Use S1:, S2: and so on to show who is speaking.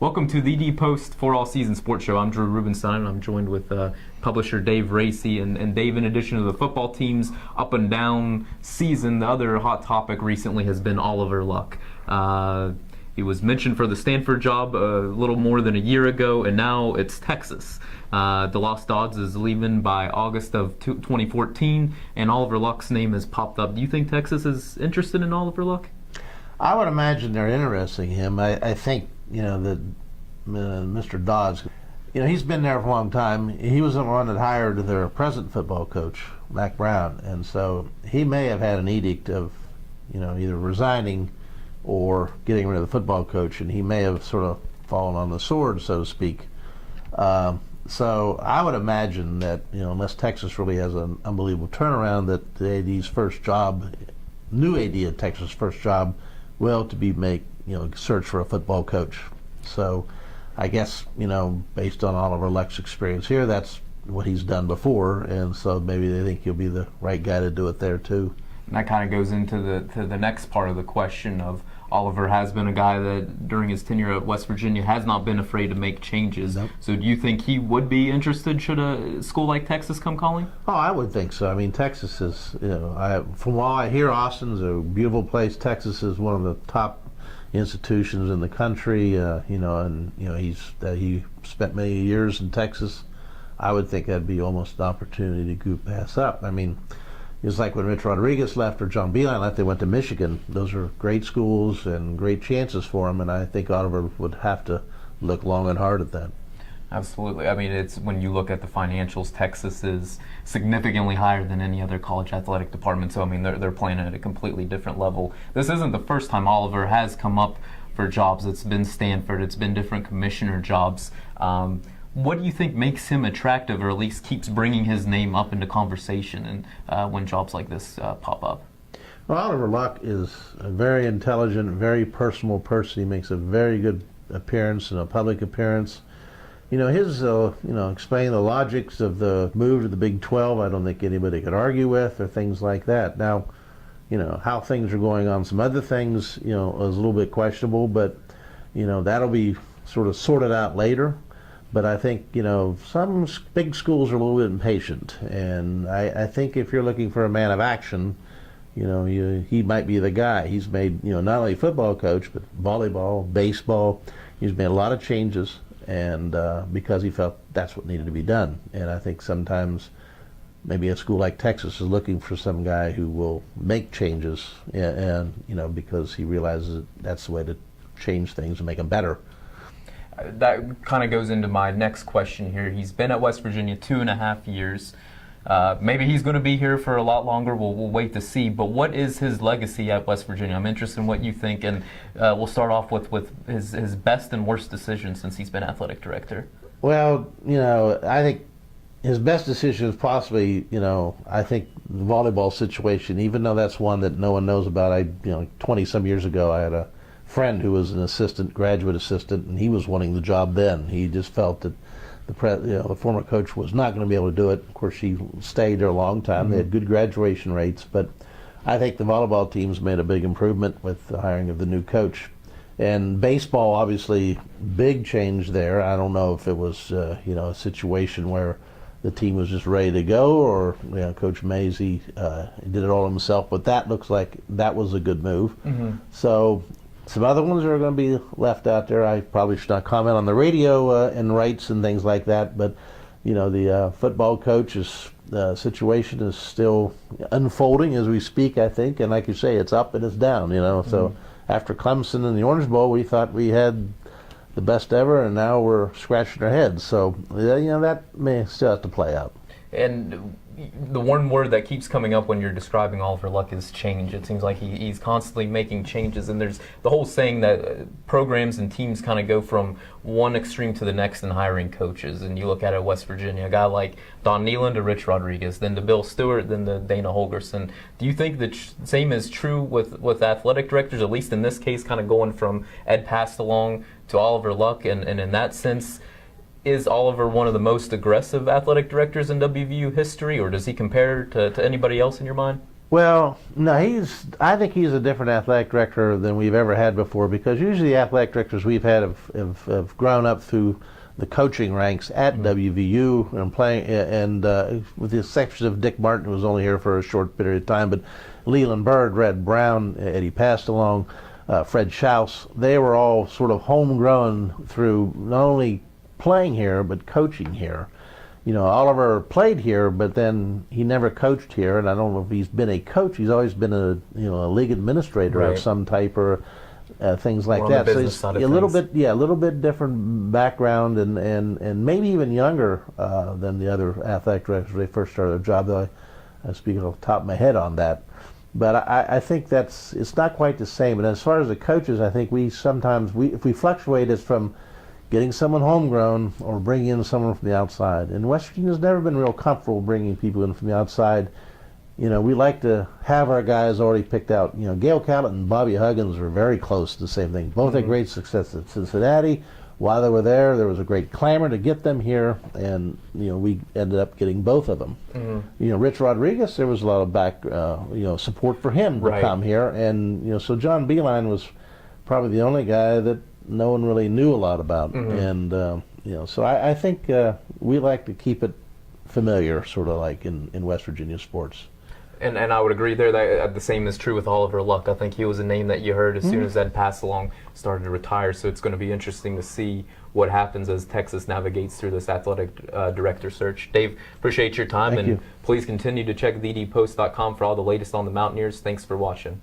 S1: Welcome to the D-Post for All Season Sports Show. I'm Drew Rubenstein, and I'm joined with publisher Dave Raese. And Dave, in addition to the football team's up and down season, the other hot topic recently has been Oliver Luck. He was mentioned for the Stanford job a little more than a year ago, and now it's Texas. The Lost Dodds is leaving by August of 2014, and Oliver Luck's name has popped up. Do you think Texas is interested in Oliver Luck?
S2: I would imagine they're interested in him. I think, that Mr. Dodds, he's been there for a long time. He was the one that hired their present football coach, Mac Brown, and so he may have had an edict of, either resigning or getting rid of the football coach, and he may have sort of fallen on the sword, so to speak. So I would imagine that, unless Texas really has an unbelievable turnaround, that the AD's first job, new AD at Texas' first job, will to be search for a football coach. So I guess, based on Oliver Luck's experience here, that's what he's done before, and so maybe they think he'll be the right guy to do it there too.
S1: And that kind of goes into the next part of the question of Oliver has been a guy that during his tenure at West Virginia has not been afraid to make changes.
S2: Nope.
S1: So do you think he would be interested should a school like Texas come calling?
S2: Oh, I would think so. I mean, Texas is, from what I hear, Austin's a beautiful place. Texas is one of the top institutions in the country, he spent many years in Texas. I would think that'd be almost an opportunity to pass up. I mean, it's like when Rich Rodriguez left or John Beilein left, they went to Michigan. Those are great schools and great chances for him, and I think Oliver would have to look long and hard at that.
S1: Absolutely. I mean, it's when you look at the financials, Texas is significantly higher than any other college athletic department. So, I mean, they're playing at a completely different level. This isn't the first time Oliver has come up for jobs. It's been Stanford. It's been different commissioner jobs. What do you think makes him attractive, or at least keeps bringing his name up into conversation and when jobs like this pop up?
S2: Well, Oliver Luck is a very intelligent, very personal person. He makes a very good appearance and a public appearance. His, explaining the logics of the move to the Big 12, I don't think anybody could argue with, or things like that. Now, how things are going on, some other things, is a little bit questionable, but, that'll be sort of sorted out later. But I think, some big schools are a little bit impatient, and I think if you're looking for a man of action, he might be the guy. He's made, not only football coach, but volleyball, baseball. He's made a lot of changes, and because he felt that's what needed to be done. And I think sometimes maybe a school like Texas is looking for some guy who will make changes, and because he realizes that's the way to change things and make them better.
S1: That kind of goes into my next question here. He's been at West Virginia 2.5 years. Maybe he's going to be here for a lot longer. We'll wait to see. But what is his legacy at West Virginia? I'm interested in what you think, and we'll start off with his best and worst decision since he's been athletic director.
S2: Well, I think his best decision is possibly, I think the volleyball situation, even though that's one that no one knows about. 20-some years ago, I had a friend who was an graduate assistant, and he was wanting the job then. He just felt that the former coach was not going to be able to do it. Of course, she stayed there a long time. Mm-hmm. They had good graduation rates, but I think the volleyball team's made a big improvement with the hiring of the new coach. And baseball, obviously, big change there. I don't know if it was, a situation where the team was just ready to go, or Coach Mazie did it all himself. But that looks like that was a good move. Mm-hmm. So some other ones are going to be left out there. I probably should not comment on the radio and rights and things like that, but the football coach's situation is still unfolding as we speak, I think. And like you say, it's up and it's down. So after Clemson and the Orange Bowl, we thought we had the best ever, and now we're scratching our heads. So that may still have to play out.
S1: And the one word that keeps coming up when you're describing Oliver Luck is change. It seems like he's constantly making changes, and there's the whole saying that programs and teams kind of go from one extreme to the next in hiring coaches. And you look at it, West Virginia, a guy like Don Nehlen to Rich Rodriguez, then to Bill Stewart, then to Dana Holgorsen. Do you think the same is true with athletic directors, at least in this case, kind of going from Ed Pastalong to Oliver Luck, and in that sense, is Oliver one of the most aggressive athletic directors in WVU history, or does he compare to anybody else in your mind?
S2: Well, no, I think he's a different athletic director than we've ever had before, because usually the athletic directors we've had have grown up through the coaching ranks at WVU and playing, and with the exception of Dick Martin, who was only here for a short period of time, but Leland Bird, Red Brown, Eddie Pastalong, Fred Schaus, they were all sort of homegrown through not only playing here but coaching here. You know, Oliver played here, but then he never coached here, and I don't know if he's been a coach. He's always been a league administrator
S1: Right.
S2: of some type, or things like
S1: More on the
S2: that. So
S1: business
S2: he's
S1: side of
S2: a little
S1: things.
S2: bit, a little bit different background, and maybe even younger than the other athletic directors when they first started their job. Though I speak off the top of my head on that. But I think it's not quite the same. And as far as the coaches, I think if we fluctuate, it's from getting someone homegrown or bringing in someone from the outside. And West Virginia's never been real comfortable bringing people in from the outside. You know, we like to have our guys already picked out. You know, Gail Callett and Bobby Huggins were very close to the same thing. Both had great success at Cincinnati. While they were there was a great clamor to get them here, and we ended up getting both of them. Rich Rodriguez, there was a lot of support for him to
S1: Right.
S2: come here, and so John Beeline was probably the only guy that no one really knew a lot about, and so I think we like to keep it familiar, sort of like in West Virginia sports.
S1: And I would agree there that the same is true with Oliver Luck. I think he was a name that you heard as soon as Ed Passalong started to retire. So it's going to be interesting to see what happens as Texas navigates through this athletic director search. Dave, appreciate your time,
S2: Thank you.
S1: please continue to check thedpost.com for all the latest on the Mountaineers. Thanks for watching.